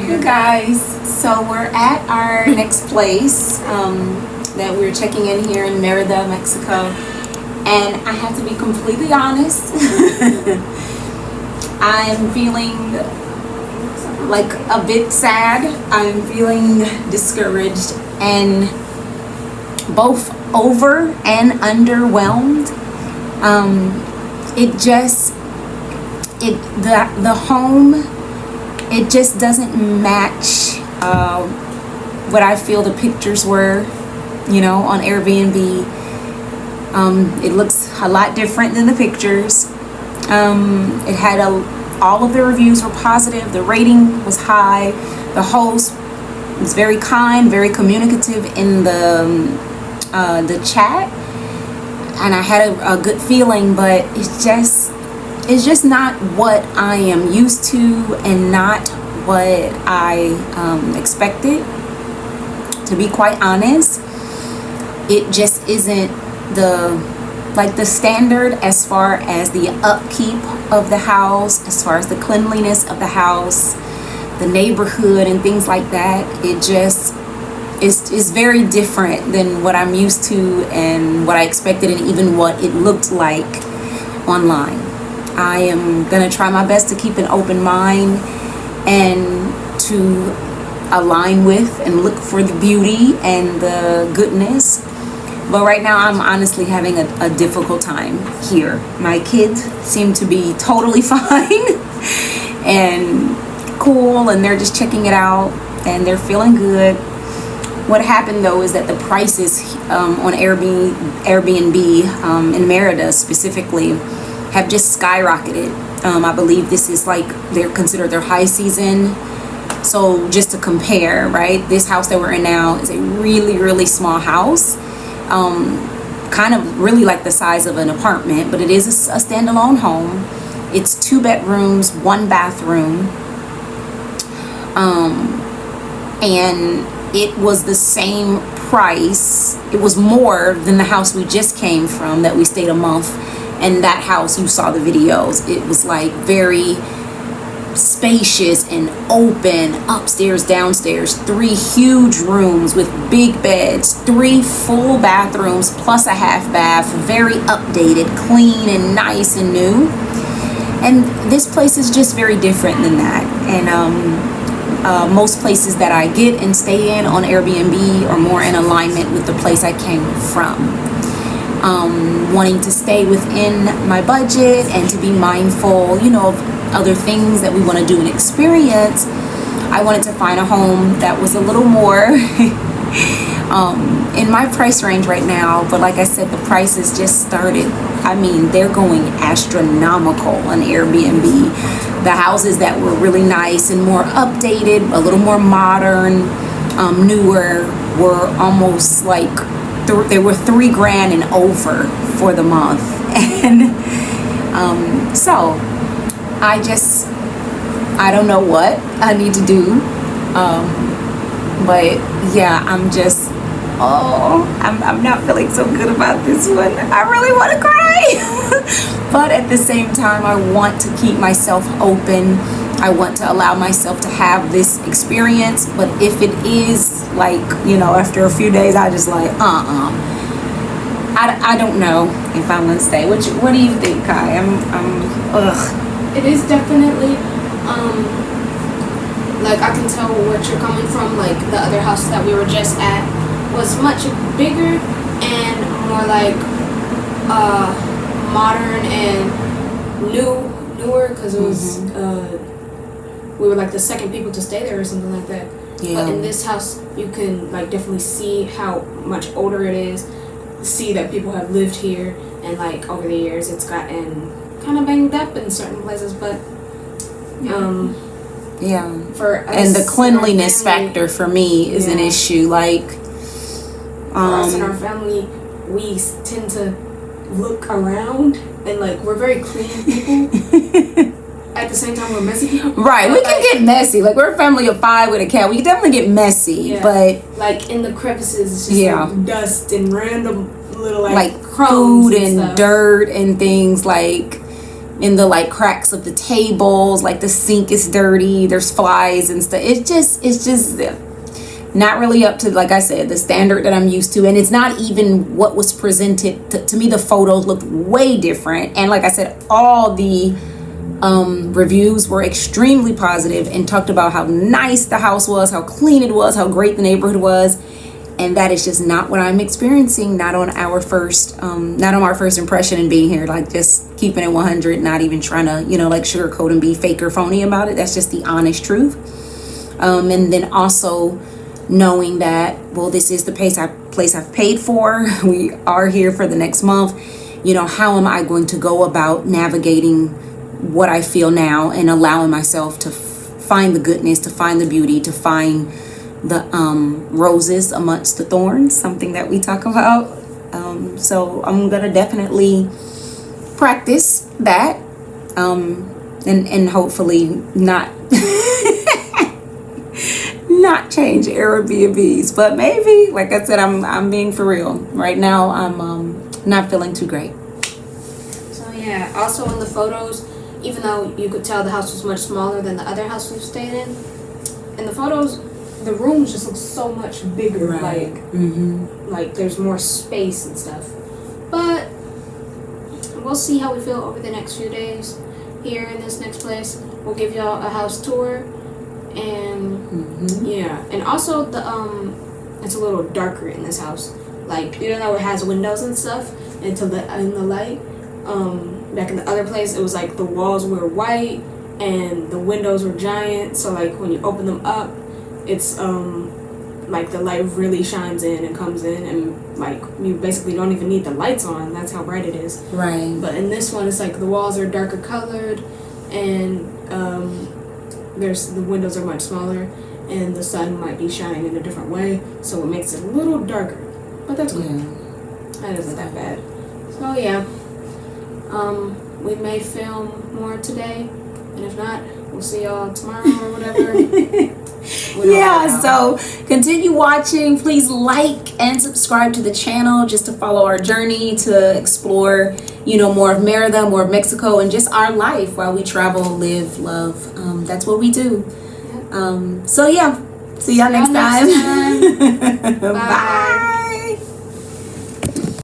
Hey guys, so we're at our next place that we're checking in here in Merida, Mexico, and I have to be completely honest. I'm feeling like a bit sad. I'm feeling discouraged and both over and underwhelmed. The home, it just doesn't match what I feel the pictures were, on Airbnb. It looks a lot different than the pictures. It had all of the reviews were positive. The rating was high. The host was very kind, very communicative in the chat, and I had a good feeling, but it's just not what I am used to and not what I expected. To be quite honest, it just isn't the standard as far as the upkeep of the house, as far as the cleanliness of the house, the neighborhood and things like that. It just is very different than what I'm used to and what I expected, and even what it looked like online. I am gonna try my best to keep an open mind and to align with and look for the beauty and the goodness. But right now I'm honestly having a difficult time here. My kids seem to be totally fine and cool, and they're just checking it out and they're feeling good. What happened though is that the prices on Airbnb in Merida specifically have just skyrocketed. I believe this is they're considered their high season. So just to compare, right, this house that we're in now is a really, really small house. Kind of really like the size of an apartment, but it is a standalone home. It's 2 bedrooms, 1 bathroom. And it was the same price. It was more than the house we just came from that we stayed a month. And that house, you saw the videos, it was very spacious and open, upstairs, downstairs, 3 huge rooms with big beds, 3 full bathrooms plus a half bath, very updated, clean and nice and new. And this place is just very different than that. And most places that I get and stay in on Airbnb are more in alignment with the place I came from. Wanting to stay within my budget and to be mindful, of other things that we want to do and experience. I wanted to find a home that was a little more in my price range right now. But like I said, the prices just started. I mean, they're going astronomical on Airbnb. The houses that were really nice and more updated, a little more modern, newer, were almost they were $3,000 and over for the month. And so I don't know what I need to do, but yeah, I'm not feeling so good about this one. I really want to cry. But at the same time, I want to keep myself open. I want to allow myself to have this experience. But if it is after a few days, I just I don't know if I'm gonna stay. What do you think, Kai? It is definitely I can tell what you're coming from. The other house that we were just at was much bigger and more modern and newer, because it was we were the second people to stay there or something like that. Yeah. But in this house, you can definitely see how much older it is. See that people have lived here, and over the years it's gotten kind of banged up in certain places. But for us, and the cleanliness factor for me is an issue. For us and our family, we tend to look around and we're very clean people. At the same time, we're messy people. Right, we can get messy. We're a family of 5 with a cat. We can definitely get messy, but in the crevices, it's just dust and random little crumbs food and stuff. Dirt and things in the like cracks of the tables, like the sink is dirty, there's flies and stuff. It's just not really up to, like I said, the standard that I'm used to. And it's not even what was presented to me. The photos looked way different, and like I said, all the reviews were extremely positive and talked about how nice the house was, how clean it was, how great the neighborhood was. And that is just not what I'm experiencing, not on our first impression in being here. Like, just keeping it 100, not even trying to, like, sugarcoat and be fake or phony about it. That's just the honest truth. And then also knowing that, well, this is the place I've paid for. We are here for the next month. How am I going to go about navigating what I feel now and allowing myself to find the goodness, to find the beauty, to find the roses amongst the thorns, something that we talk about. So I'm gonna definitely practice that, and hopefully not not change Airbnbs, but maybe, like I said, I'm being for real right now. I'm not feeling too great. So yeah, also in the photos, even though you could tell the house was much smaller than the other house we've stayed in the photos, the rooms just look so much bigger. Right. Like there's more space and stuff. But we'll see how we feel over the next few days here in this next place. We'll give y'all a house tour, and yeah, and also the it's a little darker in this house. Like, even though it has windows and stuff, in the light, back in the other place, it was like the walls were white and the windows were giant. So like when you open them up, it's like the light really shines in and comes in, and like you basically don't even need the lights on. That's how bright it is. Right. But in this one, it's like the walls are darker colored, and the windows are much smaller, and the sun might be shining in a different way, so it makes it a little darker. But that's good. Yeah. That isn't that bad. So yeah, we may film more today, and if not, we'll see y'all tomorrow or whatever. Yeah, so continue watching. Please like and subscribe to the channel just to follow our journey to explore, more of Merida, more of Mexico, and just our life while we travel, live, love. That's what we do. So yeah, see y'all next time. Bye.